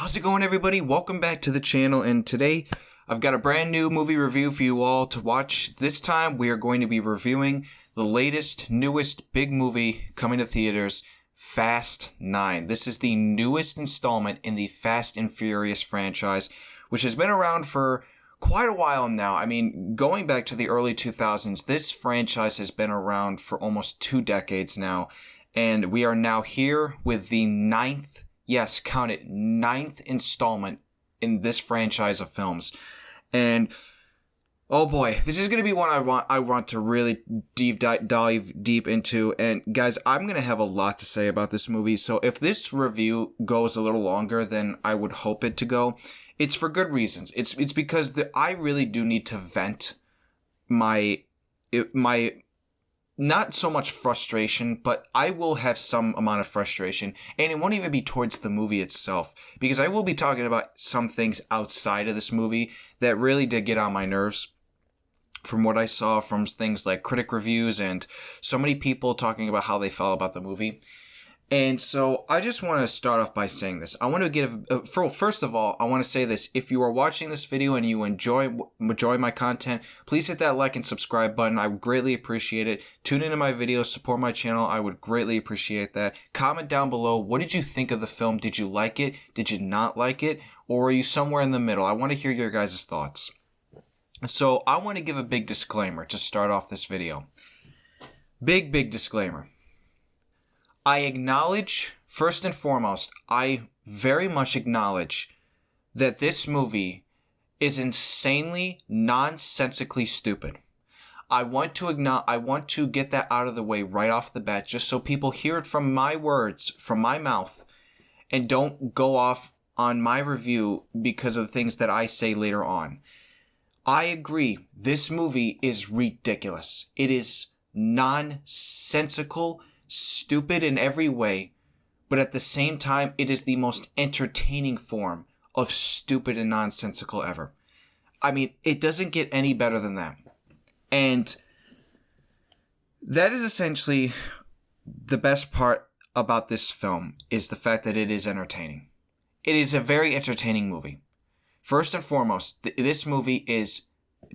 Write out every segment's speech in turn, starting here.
How's it going, everybody? Welcome back to the channel, and today I've got a brand new movie review for you all to watch. This time we are going to be reviewing the latest, newest big movie coming to theaters, Fast 9. This is the newest installment in the Fast and Furious franchise, which has been around for quite a while now. I mean, going back to the early 2000s, this franchise has been around for almost 2 decades now, and we are now here with the ninth, yes, count it, ninth installment in this franchise of films. And oh boy, this is going to be one I want to really dive deep into. And guys, I'm going to have a lot to say about this movie. So if this review goes a little longer than I would hope it to go, it's for good reasons. It's because I really do need to vent my not so much frustration, but I will have some amount of frustration, and it won't even be towards the movie itself, because I will be talking about some things outside of this movie that really did get on my nerves from what I saw from things like critic reviews and so many people talking about how they felt about the movie. And so I just want to start off by saying this. I want to give, first of all, I want to say this. If you are watching this video and you enjoy my content, please hit that like and subscribe button. I would greatly appreciate it. Tune into my videos, support my channel. I would greatly appreciate that. Comment down below. What did you think of the film? Did you like it? Did you not like it? Or are you somewhere in the middle? I want to hear your guys' thoughts. So I want to give a big disclaimer to start off this video. Big disclaimer. I acknowledge, first and foremost, I very much acknowledge that this movie is insanely, nonsensically stupid. I want to get that out of the way right off the bat, just so people hear it from my words, from my mouth, and don't go off on my review because of the things that I say later on. I agree, this movie is ridiculous. It is nonsensical, stupid in every way, but at the same time, it is the most entertaining form of stupid and nonsensical ever. I mean, it doesn't get any better than that. And that is essentially the best part about this film, is the fact that it is entertaining. It is a very entertaining movie. First and foremost, this movie is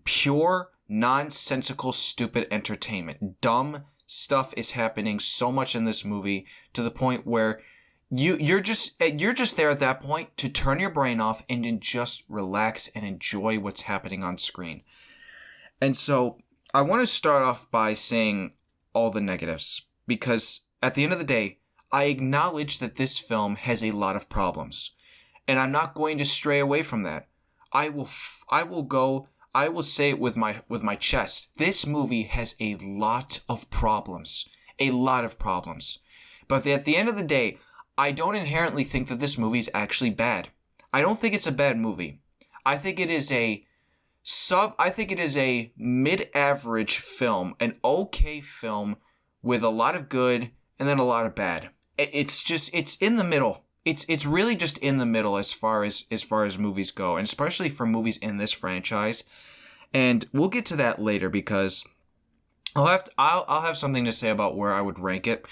pure, nonsensical, stupid entertainment. Dumb stuff is happening so much in this movie to the point where you're just there at that point to turn your brain off and to just relax and enjoy what's happening on screen. And so I want to start off by saying all the negatives, because at the end of the day, I acknowledge that this film has a lot of problems, and I'm not going to stray away from that. I will say it with my chest. This movie has a lot of problems. A lot of problems. But at the end of the day, I don't inherently think that this movie is actually bad. I don't think it's a bad movie. I think it is a mid-average film, an okay film with a lot of good and then a lot of bad. It's in the middle. It's really just in the middle as far as movies go, and especially for movies in this franchise. And we'll get to that later, because I'll have something to say about where I would rank it.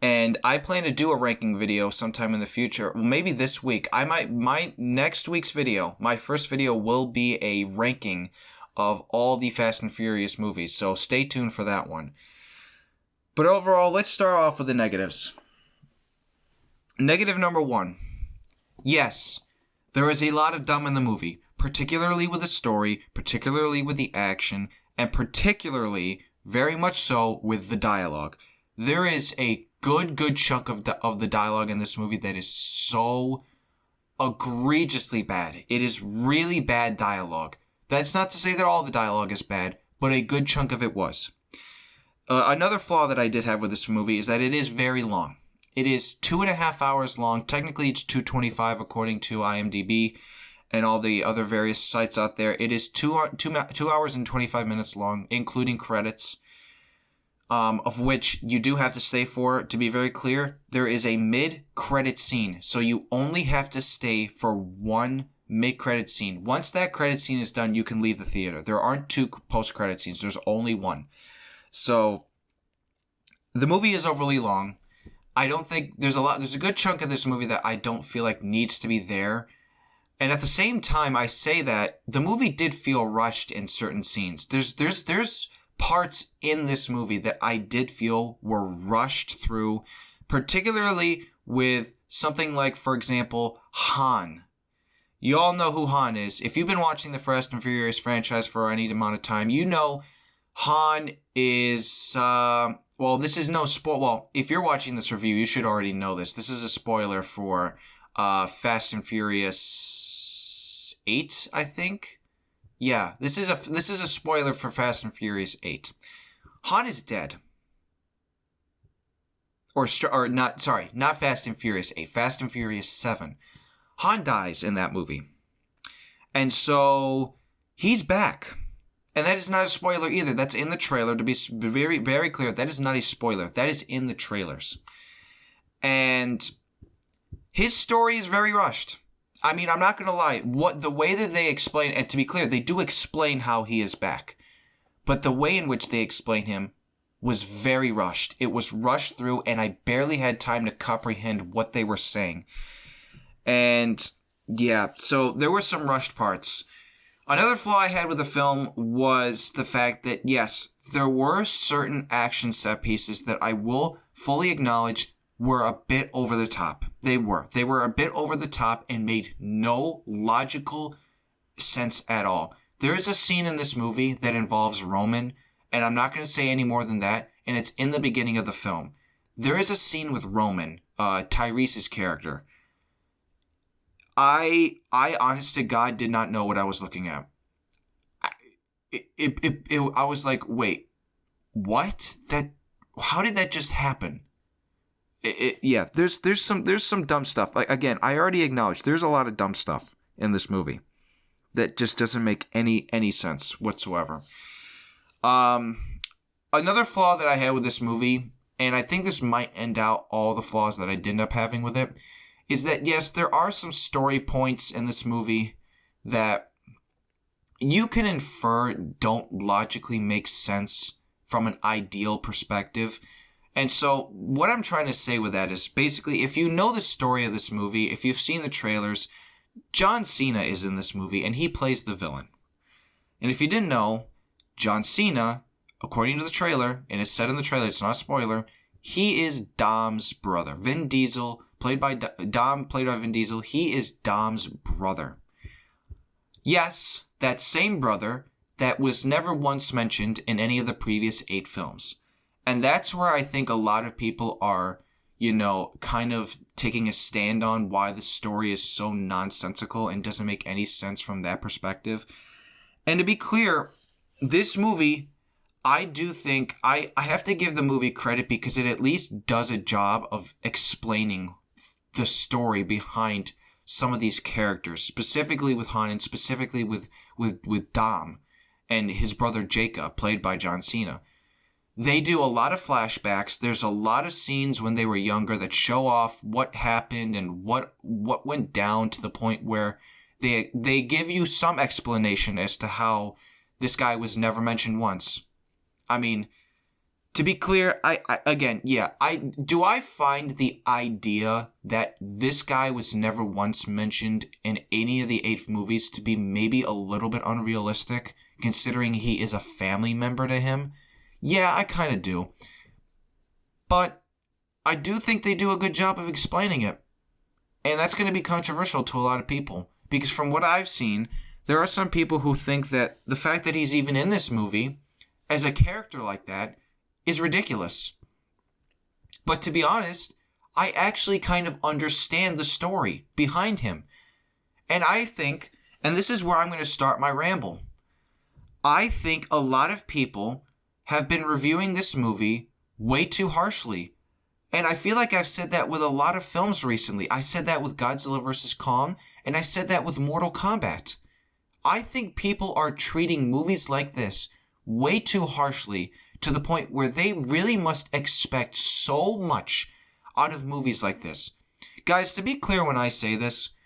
And I plan to do a ranking video sometime in the future. Well, maybe this week. My next week's video, my first video, will be a ranking of all the Fast and Furious movies. So stay tuned for that one. But overall, let's start off with the negatives. Negative number 1. Yes, there is a lot of dumb in the movie, particularly with the story, particularly with the action, and particularly, very much so, with the dialogue. There is a good chunk of the dialogue in this movie that is so egregiously bad. It is really bad dialogue. That's not to say that all the dialogue is bad, but a good chunk of it was. Another flaw that I did have with this movie is that it is very long. It is 2.5 hours long. Technically, it's 2:25 according to IMDb and all the other various sites out there. It is 2 hours and 25 minutes long, including credits, of which you do have to stay for. To be very clear, there is a mid-credit scene, so you only have to stay for one mid-credit scene. Once that credit scene is done, you can leave the theater. There aren't 2 post-credit scenes. There's only one. So the movie is overly long. I don't think there's a good chunk of this movie that I don't feel like needs to be there. And at the same time, I say that the movie did feel rushed in certain scenes. There's parts in this movie that I did feel were rushed through, particularly with something like, for example, Han. You all know who Han is. If you've been watching the Fast and Furious franchise for any amount of time, you know Han is, this is no spoil. Well, if you're watching this review, you should already know this. This is a spoiler for Fast and Furious 8, I think. Yeah, this is a spoiler for Fast and Furious 8. Han is dead. Not Fast and Furious 8, Fast and Furious 7. Han dies in that movie. And so he's back. And that is not a spoiler either. That's in the trailer. To be very, very clear, that is not a spoiler. That is in the trailers. And his story is very rushed. I mean, I'm not going to lie. The way that they explain, and to be clear, they do explain how he is back. But the way in which they explain him was very rushed. It was rushed through, and I barely had time to comprehend what they were saying. And yeah, so there were some rushed parts. Another flaw I had with the film was the fact that, yes, there were certain action set pieces that I will fully acknowledge were a bit over the top. They were. They were a bit over the top and made no logical sense at all. There is a scene in this movie that involves Roman, and I'm not going to say any more than that, and it's in the beginning of the film. There is a scene with Roman, Tyrese's character. I honest to God did not know what I was looking at. I was like, wait, what? How did that just happen? Yeah, there's some dumb stuff. Like, again, I already acknowledged there's a lot of dumb stuff in this movie that just doesn't make any sense whatsoever. Another flaw that I had with this movie, and I think this might end out all the flaws that I did end up having with it, is that, yes, there are some story points in this movie that you can infer don't logically make sense from an ideal perspective. And so what I'm trying to say with that is basically, if you know the story of this movie, if you've seen the trailers, John Cena is in this movie and he plays the villain. And if you didn't know, John Cena, according to the trailer, and it's said in the trailer, it's not a spoiler, he is Dom's brother. Vin Diesel, played by Vin Diesel, he is Dom's brother. Yes, that same brother that was never once mentioned in any of the previous 8 films. And that's where I think a lot of people are, kind of taking a stand on why the story is so nonsensical and doesn't make any sense from that perspective. And to be clear, this movie, I do think, I have to give the movie credit because it at least does a job of explaining the story behind some of these characters, specifically with Han and specifically with Dom and his brother Jacob, played by John Cena. They do a lot of flashbacks. There's a lot of scenes when they were younger that show off what happened and what went down to the point where they give you some explanation as to how this guy was never mentioned once. I mean, to be clear, I find the idea that this guy was never once mentioned in any of the 8 movies to be maybe a little bit unrealistic, considering he is a family member to him. Yeah, I kind of do. But I do think they do a good job of explaining it. And that's going to be controversial to a lot of people. Because from what I've seen, there are some people who think that the fact that he's even in this movie, as a character like that, is ridiculous. But to be honest, I actually kind of understand the story behind him. And I think, and this is where I'm going to start my ramble, I think a lot of people have been reviewing this movie way too harshly. And I feel like I've said that with a lot of films recently. I said that with Godzilla vs. Kong, and I said that with Mortal Kombat. I think people are treating movies like this way too harshly to the point where they really must expect so much out of movies like this. Guys, to be clear when I say this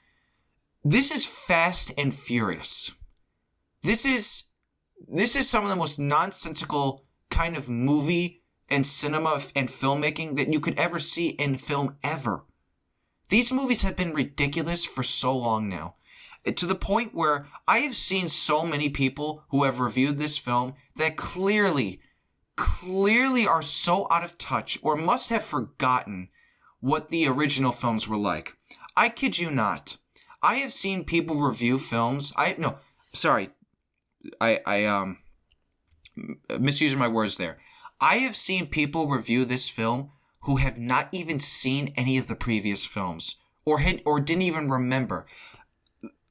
is Fast and Furious. This is some of the most nonsensical kind of movie and cinema and filmmaking that you could ever see in film ever. These movies have been ridiculous for so long now, to the point where I have seen so many people who have reviewed this film that clearly are so out of touch or must have forgotten what the original films were like. I kid you not. I have seen people review films. I misusing my words there. I have seen people review this film who have not even seen any of the previous films or didn't even remember.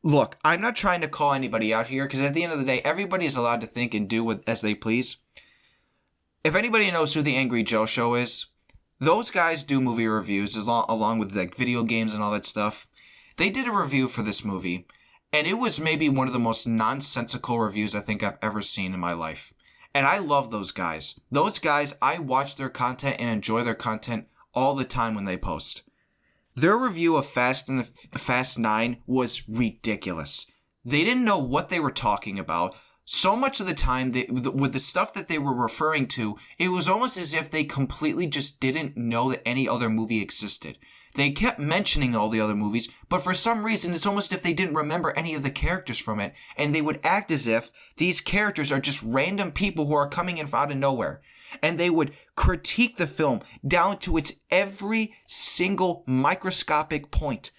Look, I'm not trying to call anybody out here because at the end of the day, everybody is allowed to think and do as they please. If anybody knows who the Angry Joe Show is, those guys do movie reviews along with like video games and all that stuff. They did a review for this movie, and it was maybe one of the most nonsensical reviews I think I've ever seen in my life. And I love those guys. Those guys, I watch their content and enjoy their content all the time when they post. Their review of Fast 9 was ridiculous. They didn't know what they were talking about. So much of the time, with the stuff that they were referring to, it was almost as if they completely just didn't know that any other movie existed. They kept mentioning all the other movies, but for some reason, it's almost as if they didn't remember any of the characters from it, and they would act as if these characters are just random people who are coming in out of nowhere. And they would critique the film down to its every single microscopic point.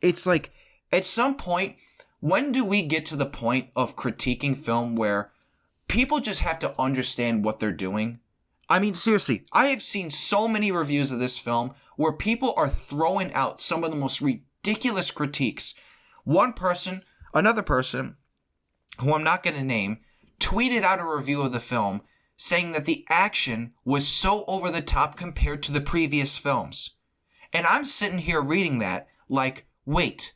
It's like, at some point, when do we get to the point of critiquing film where people just have to understand what they're doing? I mean, seriously, I have seen so many reviews of this film where people are throwing out some of the most ridiculous critiques. Another person, who I'm not going to name, tweeted out a review of the film saying that the action was so over the top compared to the previous films. And I'm sitting here reading that like, wait,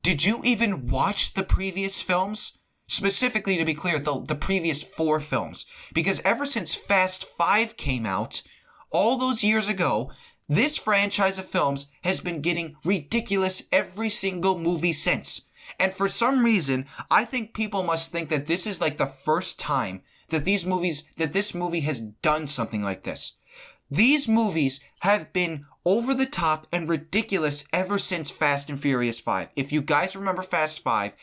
did you even watch the previous films? Specifically, to be clear, the previous 4 films. Because ever since Fast 5 came out, all those years ago, this franchise of films has been getting ridiculous every single movie since. And for some reason, I think people must think that this is like the first time that this movie has done something like this. These movies have been over the top and ridiculous ever since Fast and Furious 5. If you guys remember Fast 5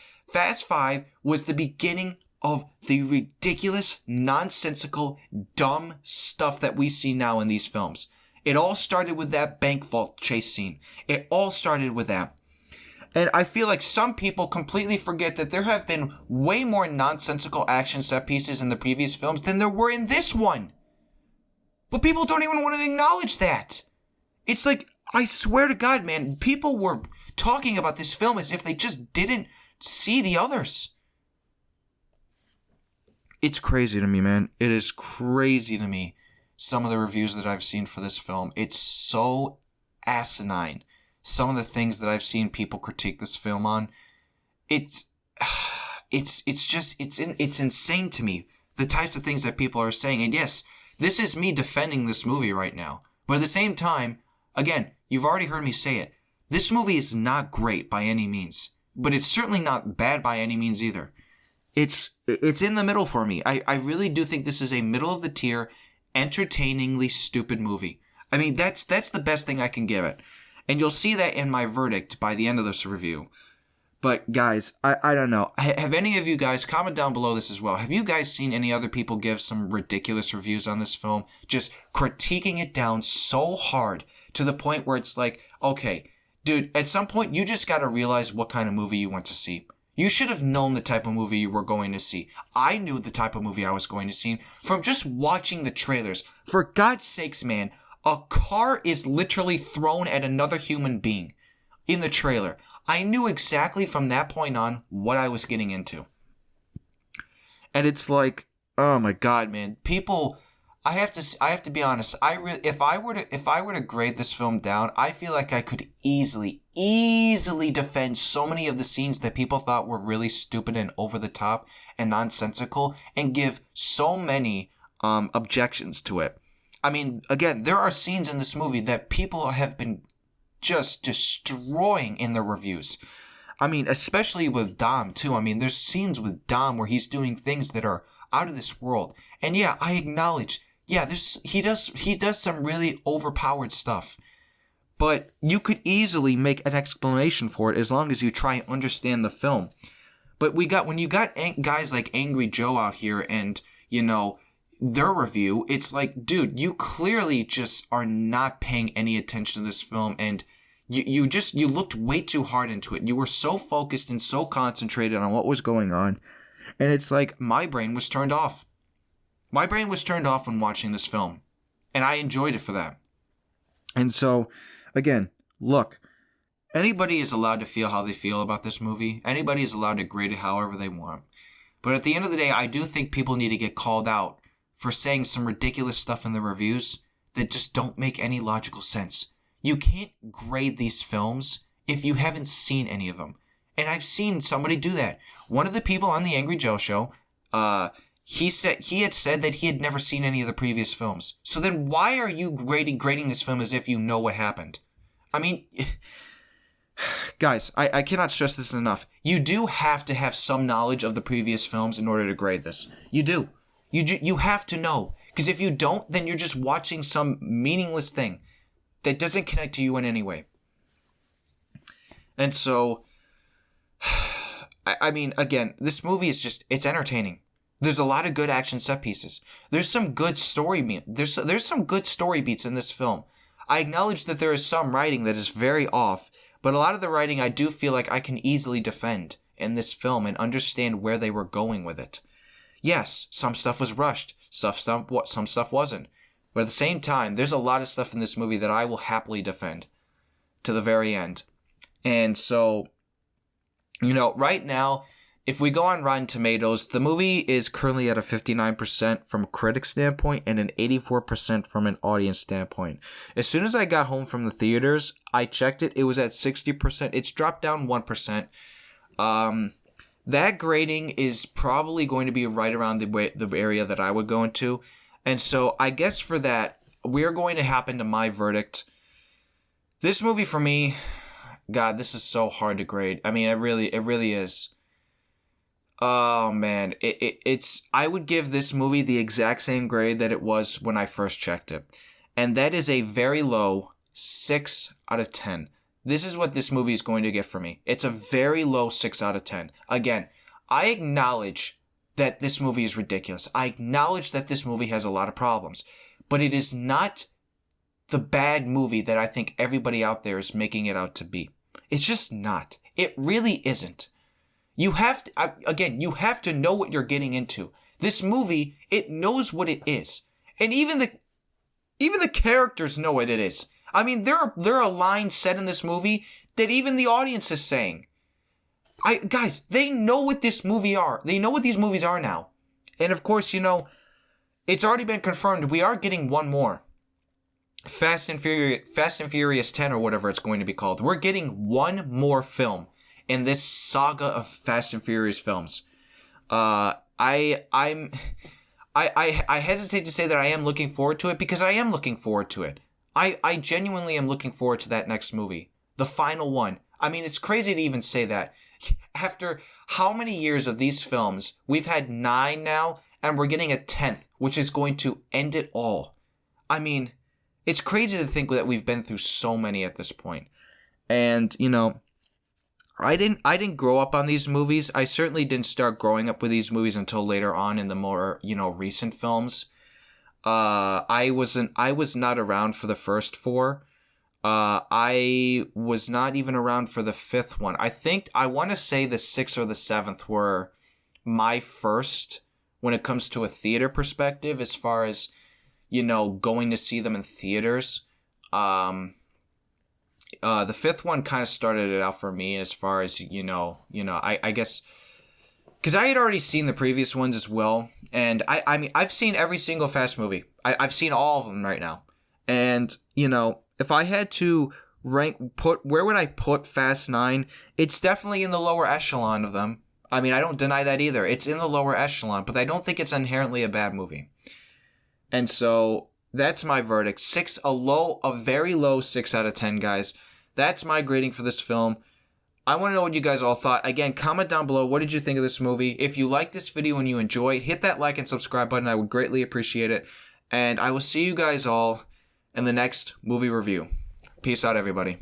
was the beginning of the ridiculous, nonsensical, dumb stuff that we see now in these films. It all started with that bank vault chase scene. It all started with that. And I feel like some people completely forget that there have been way more nonsensical action set pieces in the previous films than there were in this one. But people don't even want to acknowledge that. It's like, I swear to God, man, people were talking about this film as if they just didn't see the others. It's crazy to me, man. It is crazy to me, some of the reviews that I've seen for this film. It's so asinine. Some of the things that I've seen people critique this film on, it's insane to me, the types of things that people are saying. And yes, this is me defending this movie right now. But at the same time, again, you've already heard me say it. This movie is not great by any means, but it's certainly not bad by any means either. It's in the middle for me. I really do think this is a middle of the tier, entertainingly stupid movie. I mean, that's the best thing I can give it. And you'll see that in my verdict by the end of this review. But guys, I don't know. Have any of you guys, comment down below this as well, have you guys seen any other people give some ridiculous reviews on this film? Just critiquing it down so hard to the point where it's like, okay, dude, at some point you just gotta realize what kind of movie you went to see. You should have known the type of movie you were going to see. I knew the type of movie I was going to see from just watching the trailers. For God's sakes, man, a car is literally thrown at another human being in the trailer. I knew exactly from that point on what I was getting into. And it's like, oh my God, man. People, I have to be honest. If I were to grade this film down, I feel like I could easily defend so many of the scenes that people thought were really stupid and over the top and nonsensical, and give so many objections to it. I mean, again, there are scenes in this movie that people have been just destroying in their reviews. I mean, especially with Dom, too. I mean, there's scenes with Dom where he's doing things that are out of this world. And yeah, I acknowledge yeah, he does some really overpowered stuff. But you could easily make an explanation for it as long as you try and understand the film. But when you got guys like Angry Joe out here and, their review, it's like, dude, you clearly just are not paying any attention to this film, and you looked way too hard into it. You were so focused and so concentrated on what was going on, and it's like my brain was turned off. My brain was turned off when watching this film, and I enjoyed it for that. And so, again, look, anybody is allowed to feel how they feel about this movie. Anybody is allowed to grade it however they want. But at the end of the day, I do think people need to get called out for saying some ridiculous stuff in the reviews that just don't make any logical sense. You can't grade these films if you haven't seen any of them. And I've seen somebody do that. One of the people on the Angry Joe show, he had said that he had never seen any of the previous films. So then why are you grading this film as if you know what happened? I mean, guys, I cannot stress this enough. You do have to have some knowledge of the previous films in order to grade this. You do. You have to know. Because if you don't, then you're just watching some meaningless thing that doesn't connect to you in any way. And so, I mean, again, this movie is it's entertaining. There's a lot of good action set pieces. There's some good story. There's some good story beats in this film. I acknowledge that there is some writing that is very off, but a lot of the writing I do feel like I can easily defend in this film and understand where they were going with it. Yes, some stuff was rushed. Some stuff wasn't. But at the same time, there's a lot of stuff in this movie that I will happily defend to the very end. And so, right now, if we go on Rotten Tomatoes, the movie is currently at a 59% from a critic standpoint and an 84% from an audience standpoint. As soon as I got home from the theaters, I checked it. It was at 60%. It's dropped down 1%. That grading is probably going to be right around the area that I would go into. And so I guess for that, we're going to happen to my verdict. This movie for me, God, this is so hard to grade. I mean, it really is. Oh man, I would give this movie the exact same grade that it was when I first checked it. And that is a very low 6 out of 10. This is what this movie is going to get for me. It's a very low 6 out of 10. Again, I acknowledge that this movie is ridiculous. I acknowledge that this movie has a lot of problems. But it is not the bad movie that I think everybody out there is making it out to be. It's just not. It really isn't. You have to know what you're getting into. This movie, it knows what it is. And even the characters know what it is. I mean, there are lines said in this movie that even the audience is saying. Guys, they know what this movie are. They know what these movies are now. And of course, it's already been confirmed. We are getting one more. Fast and Furious 10 or whatever it's going to be called. We're getting one more film in this saga of Fast and Furious films. I hesitate to say that I am looking forward to it because I am looking forward to it. I genuinely am looking forward to that next movie. The final one. I mean, it's crazy to even say that. After how many years of these films, we've had 9 now, and we're getting a 10th, which is going to end it all. I mean, it's crazy to think that we've been through so many at this point. And, I didn't grow up on these movies. I certainly didn't start growing up with these movies until later on in the more, recent films. I was not around for the first 4. I was not even around for the 5th one. I want to say the 6th or the 7th were my first when it comes to a theater perspective, as far as, going to see them in theaters. The 5th one kind of started it out for me as far as, I guess, because I had already seen the previous ones as well. And I mean, I've seen every single Fast movie. I've seen all of them right now. And, if I had to where would I put Fast 9? It's definitely in the lower echelon of them. I mean, I don't deny that either. It's in the lower echelon, but I don't think it's inherently a bad movie. And so that's my verdict. A very low 6 out of 10, guys. That's my grading for this film. I want to know what you guys all thought. Again, comment down below. What did you think of this movie? If you like this video and you enjoy, hit that like and subscribe button. I would greatly appreciate it. And I will see you guys all in the next movie review. Peace out, everybody.